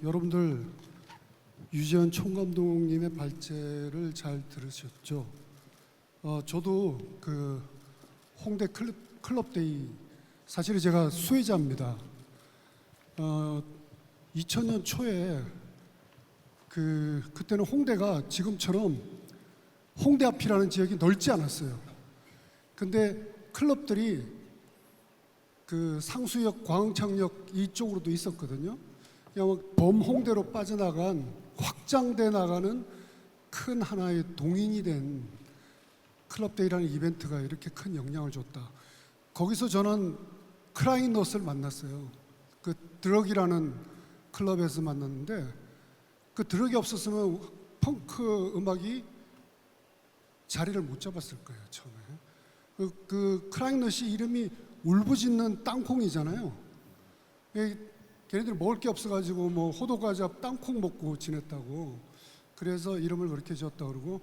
여러분들 유재현 총감독님의 발제를 잘 들으셨죠? 저도 홍대 클럽데이 사실 제가 수혜자입니다. 2000년 초에 그때는 홍대가 지금처럼 홍대 앞이라는 지역이 넓지 않았어요. 근데 클럽들이 상수역, 광흥창역 이쪽으로도 있었거든요. 그냥 범홍대로 빠져나간 확장돼 나가는 큰 하나의 동인이 된 클럽데이라는 이벤트가 이렇게 큰 영향을 줬다. 거기서 저는 크라잉넛을 만났어요. 드럭이라는 클럽에서 만났는데 드럭이 없었으면 펑크 음악이 자리를 못 잡았을 거예요. 처음에 크라잉넛이 이름이 울부짖는 땅콩이잖아요. 걔네들 먹을 게 없어가지고 뭐 호두과자 땅콩 먹고 지냈다고. 그래서 이름을 그렇게 지었다 그러고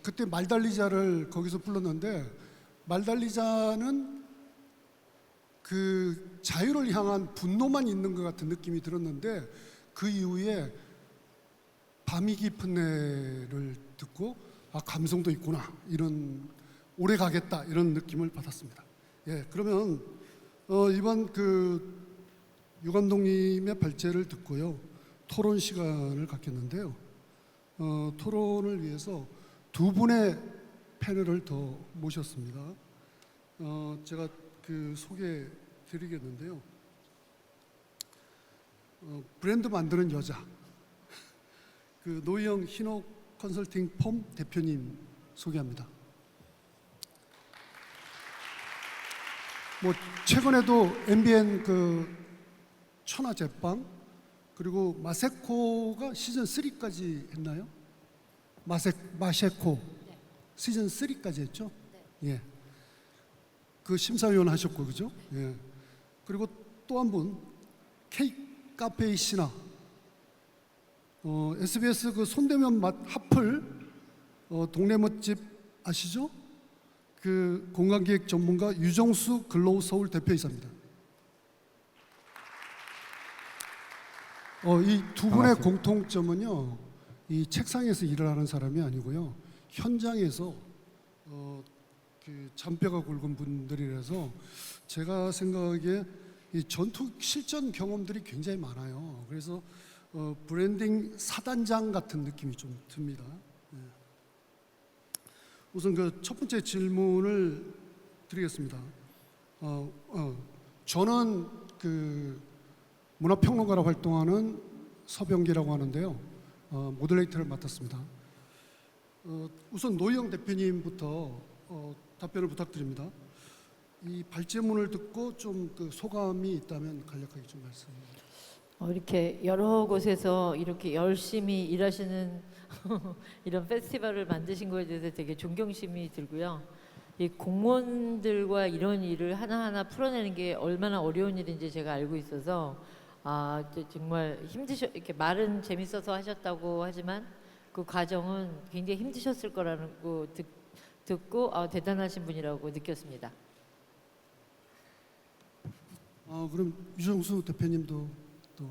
그때 말달리자를 거기서 불렀는데 말달리자는 자유를 향한 분노만 있는 것 같은 느낌이 들었는데 그 이후에 밤이 깊은 내를 듣고 감성도 있구나, 이런 오래 가겠다 이런 느낌을 받았습니다. 예, 그러면 이번 유 감독님의 발제를 듣고요, 토론 시간을 갖겠는데요. 토론을 위해서 두 분의 패널을 더 모셨습니다. 제가 소개해 드리겠는데요. 브랜드 만드는 여자, 노희영 희노 컨설팅 펌 대표님 소개합니다. 최근에도 MBN 천하제빵, 그리고 마세코가 시즌 3까지 했나요? 마세코 네. 시즌 3까지 했죠? 네. 예. 심사위원 하셨고, 그죠? 예. 그리고 또 한 분, 케이크 카페의 신화, SBS 손대면 맛 핫플, 동네 맛집 아시죠? 공간기획 전문가 유정수 글로우 서울 대표이사입니다. 이 두 분의 공통점은요, 이 책상에서 일을 하는 사람이 아니고요, 현장에서 잔뼈가 굵은 분들이라서 제가 생각하기에 이 전투 실전 경험들이 굉장히 많아요. 그래서 브랜딩 사단장 같은 느낌이 좀 듭니다. 네. 우선 첫 번째 질문을 드리겠습니다. 저는 문화평론가로 활동하는 서병기라고 하는데요. 모델레이터를 맡았습니다. 우선 노희영 대표님부터 답변을 부탁드립니다. 이 발제문을 듣고 좀 소감이 있다면 간략하게 좀 말씀해 주세요. 이렇게 여러 곳에서 이렇게 열심히 일하시는 이런 페스티벌을 만드신 거에 대해서 되게 존경심이 들고요. 이 공무원들과 이런 일을 하나하나 풀어내는 게 얼마나 어려운 일인지 제가 알고 있어서 정말 이렇게 말은 재밌어서 하셨다고 하지만 그 과정은 굉장히 힘드셨을 거라는 거 듣고 대단하신 분이라고 느꼈습니다. 그럼 유정수 대표님도 또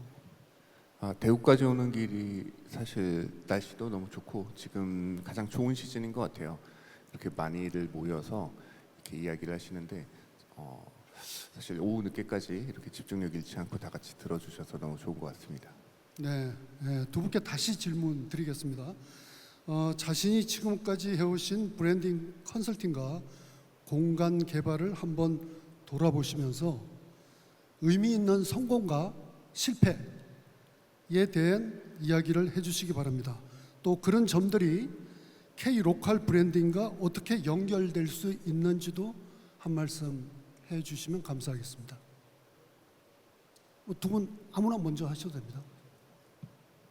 대구까지 오는 길이 사실 날씨도 너무 좋고 지금 가장 좋은 시즌인 것 같아요. 이렇게 많이들 모여서 이렇게 이야기를 하시는데 사실 오후 늦게까지 이렇게 집중력 잃지 않고 다 같이 들어주셔서 너무 좋은 것 같습니다. 네, 두 분께 다시 질문 드리겠습니다. 자신이 지금까지 해오신 브랜딩 컨설팅과 공간 개발을 한번 돌아보시면서 의미 있는 성공과 실패에 대한 이야기를 해주시기 바랍니다. 또 그런 점들이 K 로컬 브랜딩과 어떻게 연결될 수 있는지도 한 말씀 해주시면 감사하겠습니다. 두 분 아무나 먼저 하셔도 됩니다.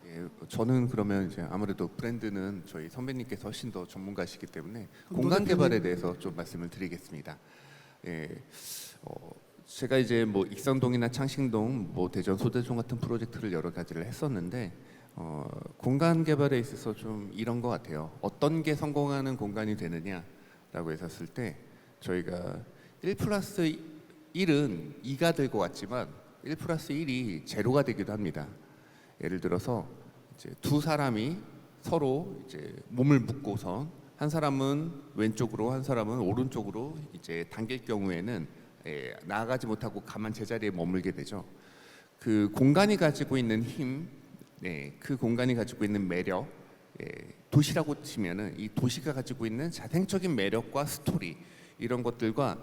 예, 저는 그러면 이제 아무래도 브랜드는 저희 선배님께서 훨씬 더 전문가시기 때문에 공간 개발에 대해서 좀 말씀을 드리겠습니다. 예, 제가 이제 익선동이나 창신동, 대전 소대동 같은 프로젝트를 여러 가지를 했었는데 공간 개발에 있어서 좀 이런 것 같아요. 어떤 게 성공하는 공간이 되느냐라고 했었을 때 저희가 1+1은 2가 될 것 같지만 1+1이 제로가 되기도 합니다. 예를 들어서 이제 두 사람이 서로 이제 몸을 묶고선 한 사람은 왼쪽으로 한 사람은 오른쪽으로 이제 당길 경우에는 나아가지 못하고 가만 제자리에 머물게 되죠. 그 공간이 가지고 있는 힘, 그 공간이 가지고 있는 매력, 도시라고 치면은 이 도시가 가지고 있는 자생적인 매력과 스토리 이런 것들과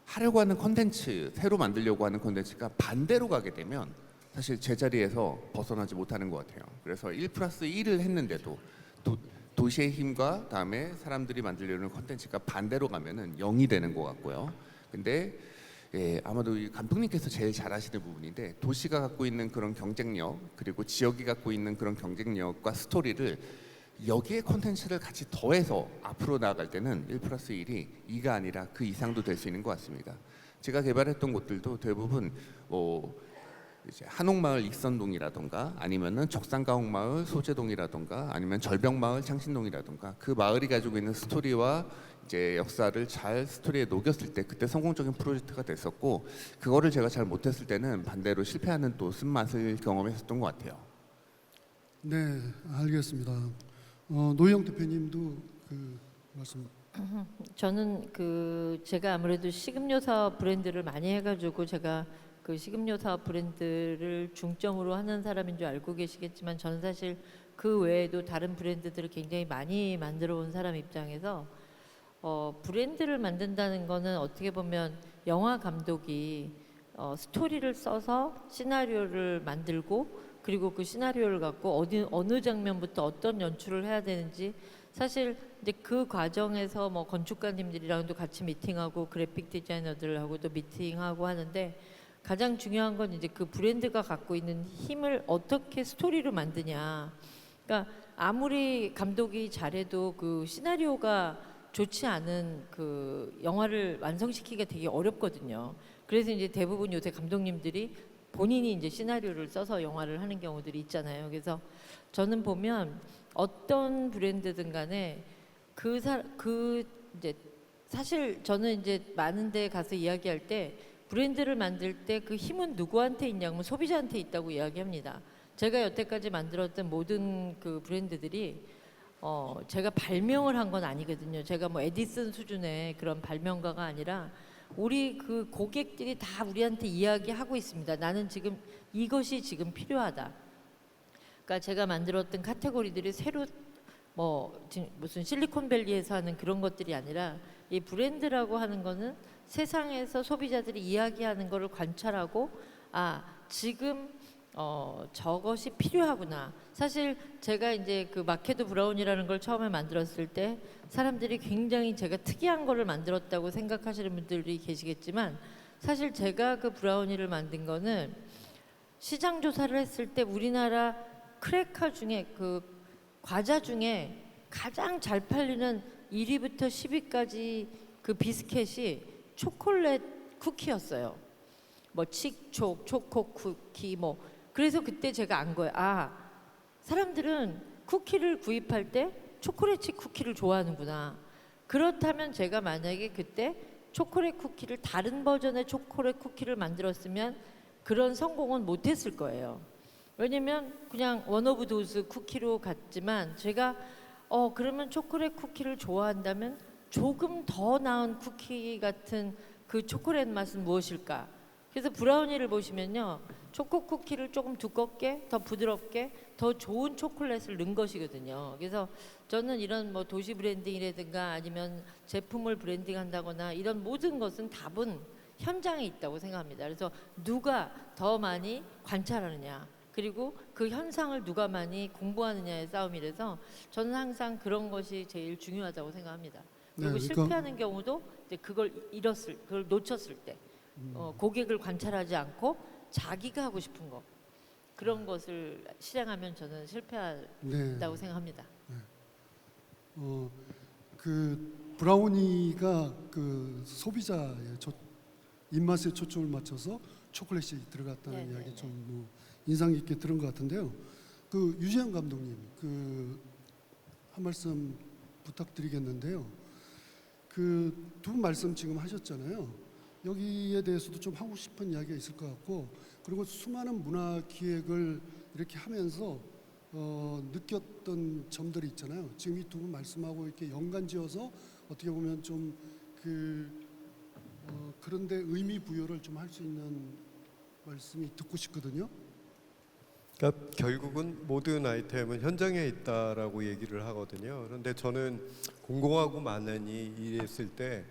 하려고 하는 콘텐츠, 새로 만들려고 하는 콘텐츠가 반대로 가게 되면 사실 제자리에서 벗어나지 못하는 것 같아요. 그래서 1+1을 했는데도 도시의 힘과 다음에 사람들이 만들려는 콘텐츠가 반대로 가면은 0이 되는 것 같고요. 근데 아마도 이 감독님께서 제일 잘하시는 부분인데 도시가 갖고 있는 그런 경쟁력 그리고 지역이 갖고 있는 그런 경쟁력과 스토리를 여기에 콘텐츠를 같이 더해서 앞으로 나아갈 때는 1+1이 2가 아니라 그 이상도 될 수 있는 것 같습니다. 제가 개발했던 곳들도 대부분 이제 한옥마을 익선동이라던가 아니면은 적산가옥마을 소재동이라던가 아니면 절벽마을 창신동이라던가 그 마을이 가지고 있는 스토리와 이제 역사를 잘 스토리에 녹였을 때 그때 성공적인 프로젝트가 됐었고 그거를 제가 잘 못했을 때는 반대로 실패하는 또 쓴맛을 경험했었던 것 같아요. 네, 알겠습니다. 노희영 대표님도 그 말씀. 저는 제가 아무래도 식음료 사업 브랜드를 많이 해가지고 제가 그 식음료 사업 브랜드를 중점으로 하는 사람인 줄 알고 계시겠지만 저는 사실 그 외에도 다른 브랜드들을 굉장히 많이 만들어 온 사람 입장에서 브랜드를 만든다는 거는 어떻게 보면 영화 감독이 스토리를 써서 시나리오를 만들고 그리고 그 시나리오를 갖고 어느 장면부터 어떤 연출을 해야 되는지 사실 이제 그 과정에서 뭐 건축가님들이랑도 같이 미팅하고 그래픽 디자이너들하고도 미팅하고 하는데 가장 중요한 건 이제 그 브랜드가 갖고 있는 힘을 어떻게 스토리로 만드냐. 그러니까 아무리 감독이 잘해도 그 시나리오가 좋지 않은 그 영화를 완성시키기가 되게 어렵거든요. 그래서 이제 대부분 요새 감독님들이 본인이 이제 시나리오를 써서 영화를 하는 경우들이 있잖아요. 그래서 저는 보면 어떤 브랜드든 간에 이제 사실 저는 이제 많은 데 가서 이야기할 때 브랜드를 만들 때 그 힘은 누구한테 있냐면 소비자한테 있다고 이야기합니다. 제가 여태까지 만들었던 모든 그 브랜드들이 제가 발명을 한 건 아니거든요. 제가 뭐 에디슨 수준의 그런 발명가가 아니라 우리 그 고객들이 다 우리한테 이야기하고 있습니다. 나는 지금 이것이 지금 필요하다. 그러니까 제가 만들었던 카테고리들이 새로 무슨 실리콘밸리에서 하는 그런 것들이 아니라 이 브랜드라고 하는 거는 세상에서 소비자들이 이야기하는 거를 관찰하고 지금 저것이 필요하구나. 사실 제가 이제 그 마케도 브라운이라는 걸 처음에 만들었을 때 사람들이 굉장히 제가 특이한 거를 만들었다고 생각하시는 분들이 계시겠지만 사실 제가 그 브라우니를 만든 거는 시장 조사를 했을 때 우리나라 크래커 중에 그 과자 중에 가장 잘 팔리는 1위부터 10위까지 그 비스켓이 초콜릿 쿠키였어요. 뭐 칙촉, 초코 쿠키 그래서 그때 제가 안 거예요. 사람들은 쿠키를 구입할 때 초콜릿 칩 쿠키를 좋아하는구나. 그렇다면 제가 만약에 그때 초콜릿 쿠키를 다른 버전의 초콜릿 쿠키를 만들었으면 그런 성공은 못했을 거예요. 왜냐면 그냥 원 오브 도즈 쿠키로 갔지만 제가 그러면 초콜릿 쿠키를 좋아한다면 조금 더 나은 쿠키 같은 그 초콜릿 맛은 무엇일까? 그래서 브라우니를 보시면요. 초코 쿠키를 조금 두껍게, 더 부드럽게, 더 좋은 초콜릿을 넣은 것이거든요. 그래서 저는 이런 뭐 도시 브랜딩이라든가 아니면 제품을 브랜딩한다거나 이런 모든 것은 답은 현장에 있다고 생각합니다. 그래서 누가 더 많이 관찰하느냐, 그리고 그 현상을 누가 많이 공부하느냐의 싸움이라서 저는 항상 그런 것이 제일 중요하다고 생각합니다. 그리고 네, 실패하는 경우도 이제 그걸 놓쳤을 때 고객을 관찰하지 않고 자기가 하고 싶은 거 그런 것을 실행하면 저는 실패한다고 생각합니다. 그 브라우니가 그 소비자의 입맛에 초점을 맞춰서 초콜릿이 들어갔다는 이야기 좀 인상 깊게 들은 것 같은데요. 그 유재한 감독님 한 말씀 부탁드리겠는데요. 그 두 말씀 지금 하셨잖아요. 여기에 대해서도 좀 하고 싶은 이야기가 있을 것 같고, 그리고 수많은 문화 기획을 이렇게 하면서 느꼈던 점들이 있잖아요. 지금 이 두 분 말씀하고 이렇게 연관지어서 어떻게 보면 좀 그런데 의미 부여를 좀 할 수 있는 말씀이 듣고 싶거든요. 그러니까 결국은 모든 아이템은 현장에 있다라고 얘기를 하거든요. 그런데 저는 공공하고 만원이 일했을 때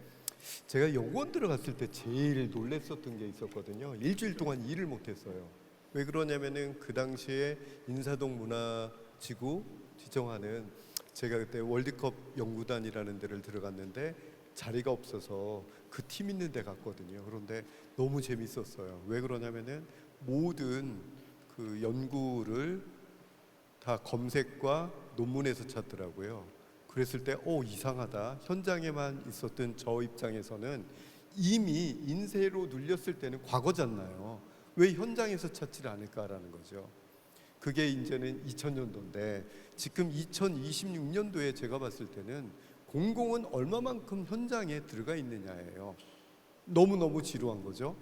제가 여권 들어갔을 때 제일 놀랬었던 게 있었거든요. 일주일 동안 일을 못했어요. 왜 그러냐면은 그 당시에 인사동 문화지구 지정하는, 제가 그때 월드컵 연구단이라는 데를 들어갔는데 자리가 없어서 그 팀 있는 데 갔거든요. 그런데 너무 재밌었어요. 왜 그러냐면은 모든 그 연구를 다 검색과 논문에서 찾더라고요. 그랬을 때 이상하다. 현장에만 있었던 저 입장에서는 이미 인쇄로 눌렸을 때는 과거잖아요. 왜 현장에서 찾지를 않을까라는 거죠. 그게 이제는 2000년도인데 지금 2026년도에 제가 봤을 때는 공공은 얼마만큼 현장에 들어가 있느냐예요. 너무너무 지루한 거죠.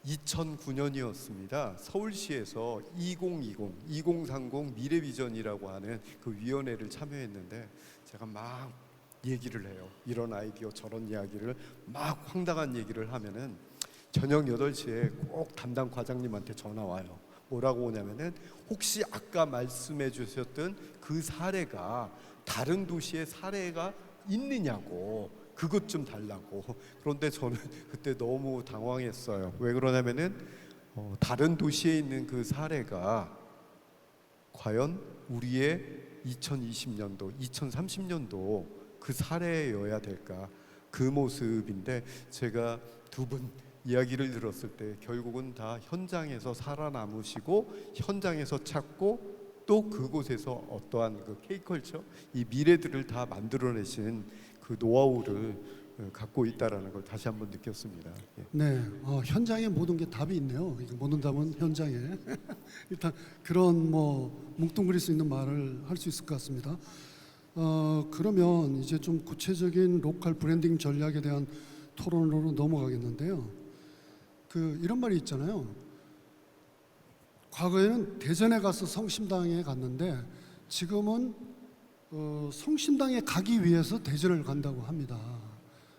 2009년이었습니다. 서울시에서 2030 미래비전이라고 하는 그 위원회를 참여했는데 제가 막 얘기를 해요. 이런 아이디어 저런 이야기를 막 황당한 얘기를 하면은 저녁 8시에 꼭 담당 과장님한테 전화 와요. 뭐라고 오냐면은 혹시 아까 말씀해 주셨던 그 사례가 다른 도시의 사례가 있느냐고, 그것 좀 달라고. 그런데 저는 그때 너무 당황했어요. 왜 그러냐면은 다른 도시에 있는 그 사례가 과연 우리의 2020년도, 2030년도 그 사례여야 될까? 그 모습인데 제가 두 분 이야기를 들었을 때 결국은 다 현장에서 살아남으시고 현장에서 찾고 또 그곳에서 어떠한 그 K컬처, 이 미래들을 다 만들어내신 그 노하우를 갖고 있다라는 걸 다시 한번 느꼈습니다. 예. 네, 현장에 모든 게 답이 있네요. 이거 모든 답은 현장에. 일단 그런 뭉뚱그릴 수 있는 말을 할 수 있을 것 같습니다. 그러면 이제 좀 구체적인 로컬 브랜딩 전략에 대한 토론으로 넘어가겠는데요. 이런 말이 있잖아요. 과거에는 대전에 가서 성심당에 갔는데 지금은 성심당에 가기 위해서 대전을 간다고 합니다.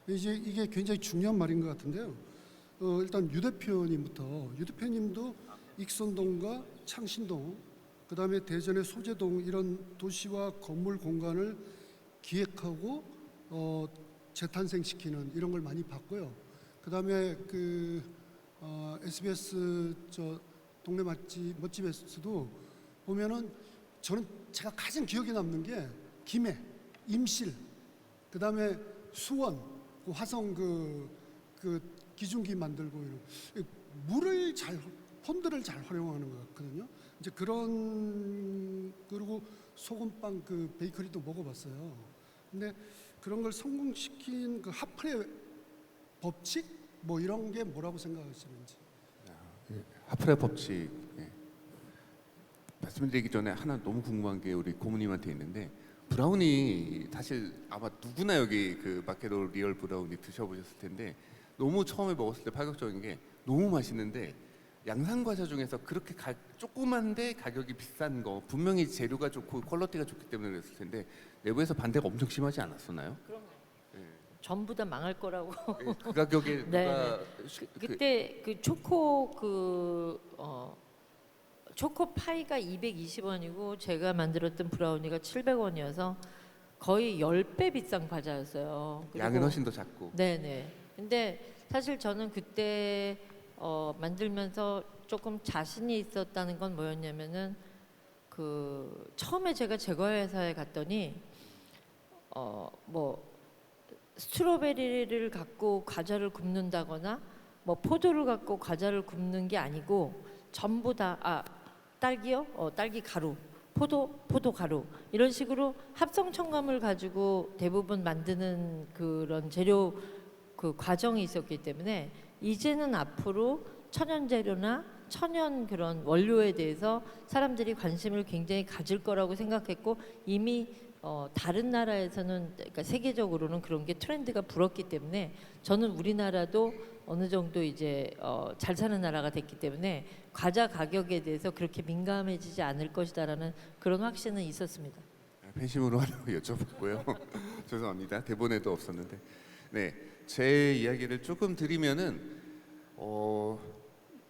이제 이게 굉장히 중요한 말인 것 같은데요. 일단 유 대표님도 익선동과 창신동, 그 다음에 대전의 소재동 이런 도시와 건물 공간을 기획하고 재탄생시키는 이런 걸 많이 봤고요. 그 다음에 SBS 동네 멋집에서도 보면은 저는 제가 가장 기억에 남는 게 김해, 임실, 그 다음에 수원, 화성 기중기 만들고 이런 폰드를 잘 활용하는 것 같거든요. 이제 그리고 소금빵 베이커리도 먹어봤어요. 근데 그런 걸 성공시킨 하프의 법칙 이런 게 뭐라고 생각하시는지. 하프의 법칙, 말씀드리기 전에 하나 너무 궁금한 게 우리 고모님한테 있는데, 브라우니 사실 아마 누구나 여기 마케도 리얼 브라우니 드셔보셨을 텐데 너무 처음에 먹었을 때 파격적인 게 너무 맛있는데, 양산 과자 중에서 그렇게 조그만데 가격이 비싼 거, 분명히 재료가 좋고 퀄리티가 좋기 때문에 그랬을 텐데 내부에서 반대가 엄청 심하지 않았었나요? 그럼요. 전부 다 망할 거라고. 그 가격에 누가 그때 초코 초코 파이가 220원이고 제가 만들었던 브라우니가 700원이어서 거의 10배 비싼 과자였어요. 양은 훨씬 더 작고. 네네. 근데 사실 저는 그때 만들면서 조금 자신이 있었다는 건 뭐였냐면은 처음에 제가 제과회사에 갔더니 스트로베리를 갖고 과자를 굽는다거나 포도를 갖고 과자를 굽는 게 아니고 전부 다 딸기요? 딸기 가루, 포도 가루 이런 식으로 합성 첨가물 가지고 대부분 만드는 그런 재료 과정이 있었기 때문에 이제는 앞으로 천연 재료나 천연 그런 원료에 대해서 사람들이 관심을 굉장히 가질 거라고 생각했고 이미 다른 나라에서는 그러니까 세계적으로는 그런 게 트렌드가 불었기 때문에 저는 우리나라도 어느 정도 이제 잘 사는 나라가 됐기 때문에 과자 가격에 대해서 그렇게 민감해지지 않을 것이다라는 그런 확신은 있었습니다. 팬심으로 하려고 여쭤봤고요. 죄송합니다. 대본에도 없었는데. 네, 제 이야기를 조금 드리면은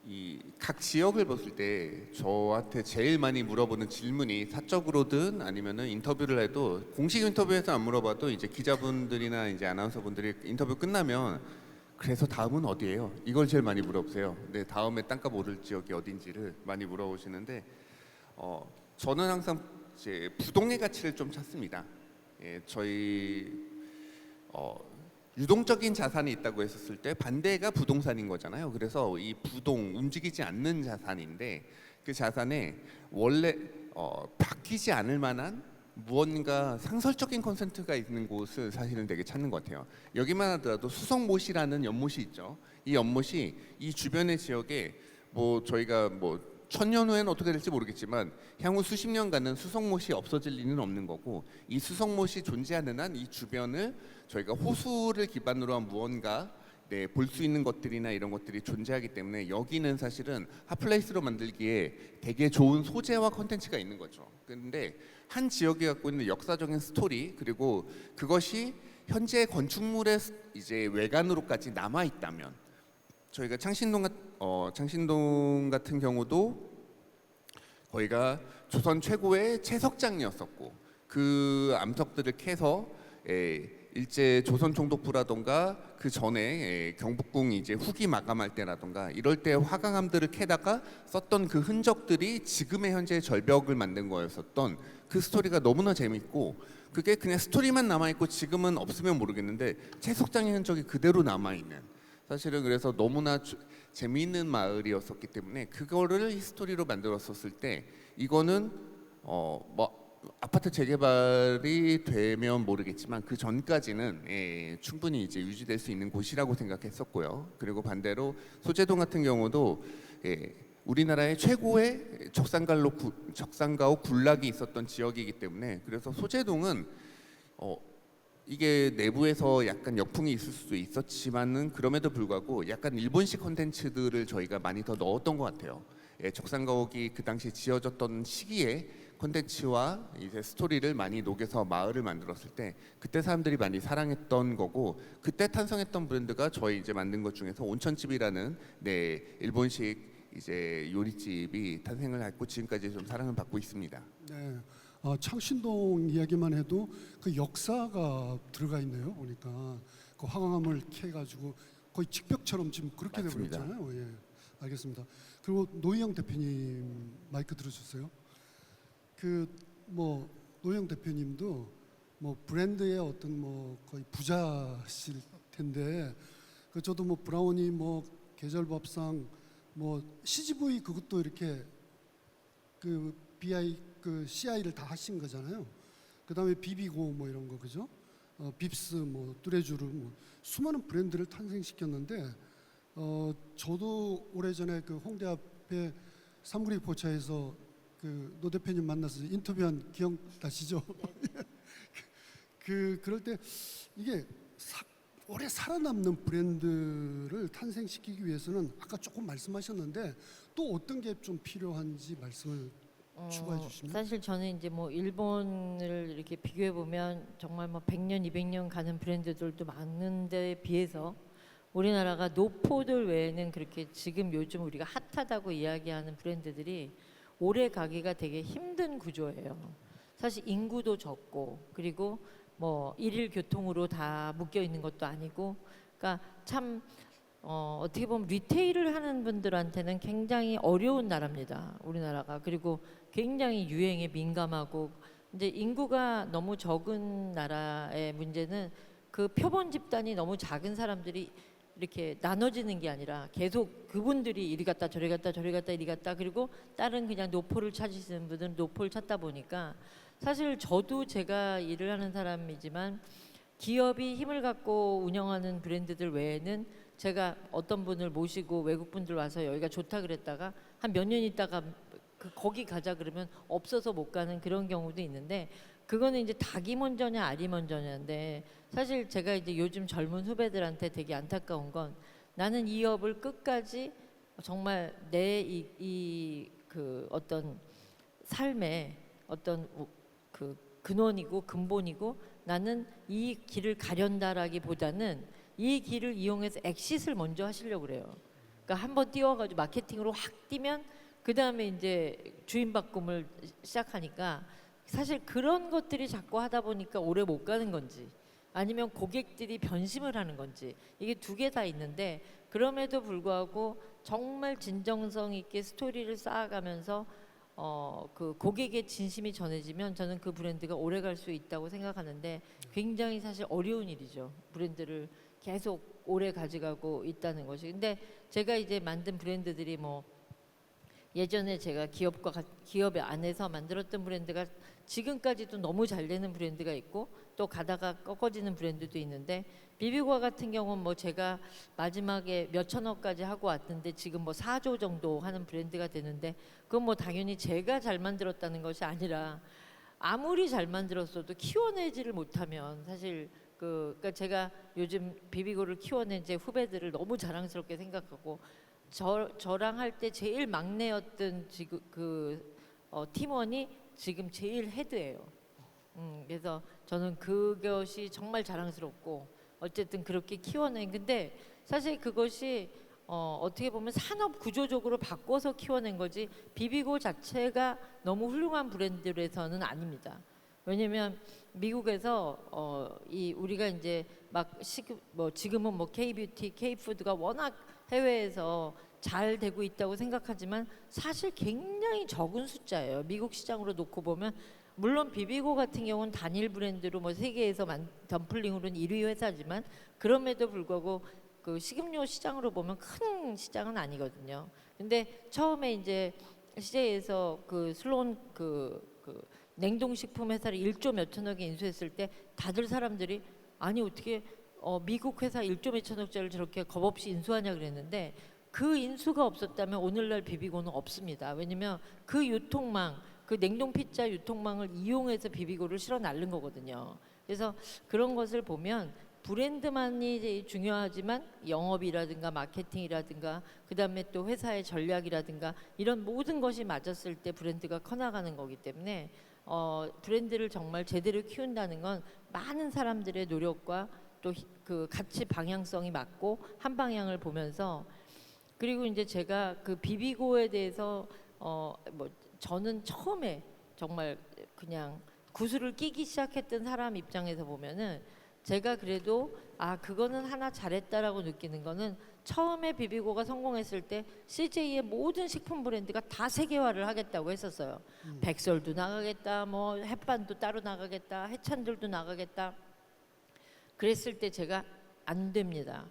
이 각 지역을 봤을 때 저한테 제일 많이 물어보는 질문이 사적으로든 아니면은 인터뷰를 해도 공식 인터뷰에서 안 물어봐도 이제 기자분들이나 이제 아나운서분들이 인터뷰 끝나면 그래서 다음은 어디예요? 이걸 제일 많이 물어보세요. 네, 다음에 땅값 오를 지역이 어딘지를 많이 물어보시는데 저는 항상 이제 부동의 가치를 좀 찾습니다. 예, 저희 유동적인 자산이 있다고 했었을 때 반대가 부동산인 거잖아요. 그래서 이 부동 움직이지 않는 자산인데 그 자산에 원래 바뀌지 않을 만한 무언가 상설적인 컨센트가 있는 곳을 사실은 되게 찾는 것 같아요. 여기만 하더라도 수성못이라는 연못이 있죠. 이 연못이 이 주변의 지역에 뭐 저희가 뭐 1000년 후에는 어떻게 될지 모르겠지만 향후 수십 년간은 수성못이 없어질 리는 없는 거고 이 수성못이 존재하는 한 이 주변을 저희가 호수를 기반으로 한 무언가 볼 수 있는 것들이나 이런 것들이 존재하기 때문에 여기는 사실은 핫플레이스로 만들기에 되게 좋은 소재와 컨텐츠가 있는 거죠. 그런데 한 지역이 갖고 있는 역사적인 스토리 그리고 그것이 현재 건축물의 이제 외관으로까지 남아 있다면 저희가 창신동 같은 경우도 거기가 조선 최고의 채석장이었었고 그 암석들을 캐서 일제 조선 총독부라던가 그 전에 경복궁 이제 후기 마감할 때라던가 이럴 때 화강암들을 캐다가 썼던 그 흔적들이 지금의 현재의 절벽을 만든 거였었던 그 스토리가 너무나 재밌고 그게 그냥 스토리만 남아 있고 지금은 없으면 모르겠는데 채석장의 흔적이 그대로 남아 있는 사실은 그래서 너무나 재미있는 마을이었었기 때문에 그거를 히스토리로 만들었었을 때 이거는 뭐 아파트 재개발이 되면 모르겠지만 그 전까지는 충분히 이제 유지될 수 있는 곳이라고 생각했었고요. 그리고 반대로 소재동 같은 경우도 우리나라의 최고의 적산가옥 군락이 있었던 지역이기 때문에 그래서 소재동은 이게 내부에서 약간 역풍이 있을 수도 있었지만은 그럼에도 불구하고 약간 일본식 콘텐츠들을 저희가 많이 더 넣었던 것 같아요. 적산가옥이 그 당시에 지어졌던 시기에 콘텐츠와 이제 스토리를 많이 녹여서 마을을 만들었을 때 그때 사람들이 많이 사랑했던 거고 그때 탄생했던 브랜드가 저희 이제 만든 것 중에서 온천집이라는 일본식 이제 요리집이 탄생을 했고 지금까지 좀 사랑을 받고 있습니다. 네. 창신동 이야기만 해도 그 역사가 들어가 있네요. 보니까 그 화강암을 캐가지고 거의 직벽처럼 지금 그렇게 되고 맞습니다. 있잖아요. 예, 알겠습니다. 그리고 노희영 대표님 마이크 들어주세요. 그 뭐 노희영 대표님도 뭐 브랜드의 어떤 뭐 거의 부자실 텐데 그 저도 뭐 브라우니 뭐 계절밥상 뭐 CGV 그것도 이렇게 그 CI를 다 하신 거잖아요. 그다음에 비비고 뭐 이런 거 그죠? 빕스 뭐 뚜레쥬르 뭐 수많은 브랜드를 탄생시켰는데 저도 오래전에 그 홍대 앞에 삼구리 포차에서 그 노 대표님 만나서 인터뷰한 기억 나시죠? 그럴 때 이게 오래 살아남는 브랜드를 탄생시키기 위해서는 아까 조금 말씀하셨는데 또 어떤 게 좀 필요한지 말씀을 추가해 주시면. 사실 저는 이제 뭐 일본을 이렇게 비교해 보면 정말 뭐 100년, 200년 가는 브랜드들도 많은데 비해서 우리나라가 노포들 외에는 그렇게 지금 요즘 우리가 핫하다고 이야기하는 브랜드들이 오래 가기가 되게 힘든 구조예요. 사실 인구도 적고 그리고 뭐 일일 교통으로 다 묶여 있는 것도 아니고, 그러니까 참 어떻게 보면 리테일을 하는 분들한테는 굉장히 어려운 나라입니다. 우리나라가. 그리고 굉장히 유행에 민감하고 이제 인구가 너무 적은 나라의 문제는 그 표본 집단이 너무 작은 사람들이 이렇게 나눠지는 게 아니라 계속 그분들이 이리 갔다 저리 갔다 저리 갔다 이리 갔다 그리고 다른 그냥 노포를 찾으시는 분들은 노포를 찾다 보니까 사실 저도 제가 일을 하는 사람이지만 기업이 힘을 갖고 운영하는 브랜드들 외에는 제가 어떤 분을 모시고 외국 분들 와서 여기가 좋다 그랬다가 한 몇 년 있다가 거기 가자 그러면 없어서 못 가는 그런 경우도 있는데 그거는 이제 닭이 먼저냐 알이 먼저냐인데 사실 제가 이제 요즘 젊은 후배들한테 되게 안타까운 건 나는 이 업을 끝까지 정말 내 그 어떤 삶의 어떤 그 근원이고 근본이고 나는 이 길을 가련다라기보다는 이 길을 이용해서 엑싯을 먼저 하시려고 그래요. 그러니까 한번 띄워가지고 마케팅으로 확 뛰면 그 다음에 이제 주인 바꿈을 시작하니까 사실 그런 것들이 자꾸 하다 보니까 오래 못 가는 건지 아니면 고객들이 변심을 하는 건지 이게 두 개 다 있는데 그럼에도 불구하고 정말 진정성 있게 스토리를 쌓아가면서 그 고객의 진심이 전해지면 저는 그 브랜드가 오래 갈 수 있다고 생각하는데 굉장히 사실 어려운 일이죠. 브랜드를 계속 오래 가져가고 있다는 것이. 근데 제가 이제 만든 브랜드들이 뭐 예전에 제가 기업 안에서 만들었던 브랜드가 지금까지도 너무 잘 되는 브랜드가 있고 또 가다가 꺾어지는 브랜드도 있는데 비비고와 같은 경우는 뭐 제가 마지막에 몇 천억까지 하고 왔는데 지금 뭐 4조 정도 하는 브랜드가 되는데 그건 뭐 당연히 제가 잘 만들었다는 것이 아니라 아무리 잘 만들었어도 키워내지를 못하면 사실 그러니까 제가 요즘 비비고를 키워낸 제 후배들을 너무 자랑스럽게 생각하고 저랑 할 때 제일 막내였던 지금 팀원이 지금 제일 헤드예요. 그래서 저는 그것이 정말 자랑스럽고 어쨌든 그렇게 키워낸 근데 사실 그것이 어떻게 보면 산업 구조적으로 바꿔서 키워낸 거지 비비고 자체가 너무 훌륭한 브랜드라서는 아닙니다. 왜냐면 미국에서 우리가 이제 지금은 뭐 K뷰티, K푸드가 워낙 해외에서 잘 되고 있다고 생각하지만 사실 굉장히 적은 숫자예요. 미국 시장으로 놓고 보면 물론 비비고 같은 경우는 단일 브랜드로 뭐 세계에서 덤플링으로는 1위 회사지만 그럼에도 불구하고 그 식음료 시장으로 보면 큰 시장은 아니거든요. 근데 처음에 이제 CJ에서 그 슬론 그 냉동식품 회사를 1조 몇천억에 인수했을 때 다들 사람들이 아니 어떻게 미국 회사 1조 몇천억짜리를 저렇게 겁없이 인수하냐 그랬는데 그 인수가 없었다면 오늘날 비비고는 없습니다. 왜냐면 그 유통망, 그 냉동 피자 유통망을 이용해서 비비고를 실어 날른 거거든요. 그래서 그런 것을 보면 브랜드만이 중요하지만 영업이라든가 마케팅이라든가 그다음에 또 회사의 전략이라든가 이런 모든 것이 맞았을 때 브랜드가 커나가는 거기 때문에 브랜드를 정말 제대로 키운다는 건 많은 사람들의 노력과 또 그 같이 방향성이 맞고 한 방향을 보면서 그리고 이제 제가 그 비비고에 대해서 뭐 저는 처음에 정말 그냥 구슬을 끼기 시작했던 사람 입장에서 보면은 제가 그래도 그거는 하나 잘했다라고 느끼는 거는 처음에 비비고가 성공했을 때 CJ의 모든 식품 브랜드가 다 세계화를 하겠다고 했었어요. 백설도 나가겠다, 뭐 햇반도 따로 나가겠다, 해찬들도 나가겠다. 그랬을 때 제가 안 됩니다.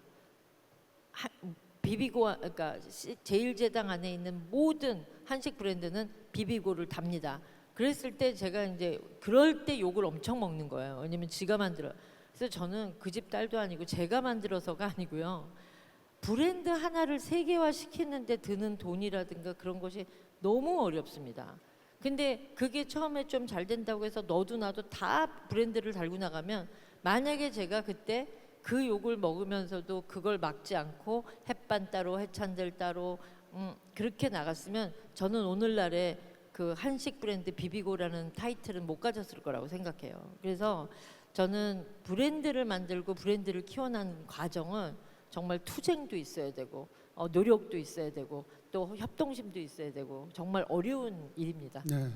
비비고 그러니까 제일제당 안에 있는 모든 한식 브랜드는 비비고를 답니다. 그랬을 때 제가 이제 그럴 때 욕을 엄청 먹는 거예요. 왜냐면 지가 만들어. 그래서 저는 그 집 딸도 아니고 제가 만들어서가 아니고요. 브랜드 하나를 세계화 시키는데 드는 돈이라든가 그런 것이 너무 어렵습니다. 근데 그게 처음에 좀 잘 된다고 해서 너도 나도 다 브랜드를 달고 나가면 만약에 제가 그때 그 욕을 먹으면서도 그걸 막지 않고 햇반 따로 해찬들 따로 그렇게 나갔으면 저는 오늘날에 그 한식 브랜드 비비고라는 타이틀은 못 가졌을 거라고 생각해요. 그래서 저는 브랜드를 만들고 브랜드를 키워나가는 과정은 정말 투쟁도 있어야 되고 노력도 있어야 되고 또 협동심도 있어야 되고 정말 어려운 일입니다. 네,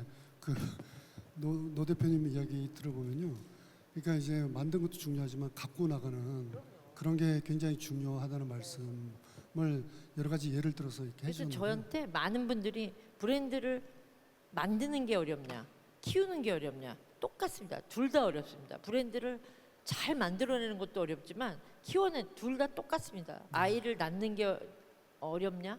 노 대표님 이야기 들어보면요. 그러니까 이제 만든 것도 중요하지만 갖고 나가는 그런 게 굉장히 중요하다는 말씀을 여러 가지 예를 들어서 이렇게 그래서 해주는데 저한테 많은 분들이 브랜드를 만드는 게 어렵냐, 키우는 게 어렵냐 똑같습니다. 둘 다 어렵습니다. 브랜드를 잘 만들어내는 것도 어렵지만 키워낸 둘 다 똑같습니다. 아이를 낳는 게 어렵냐,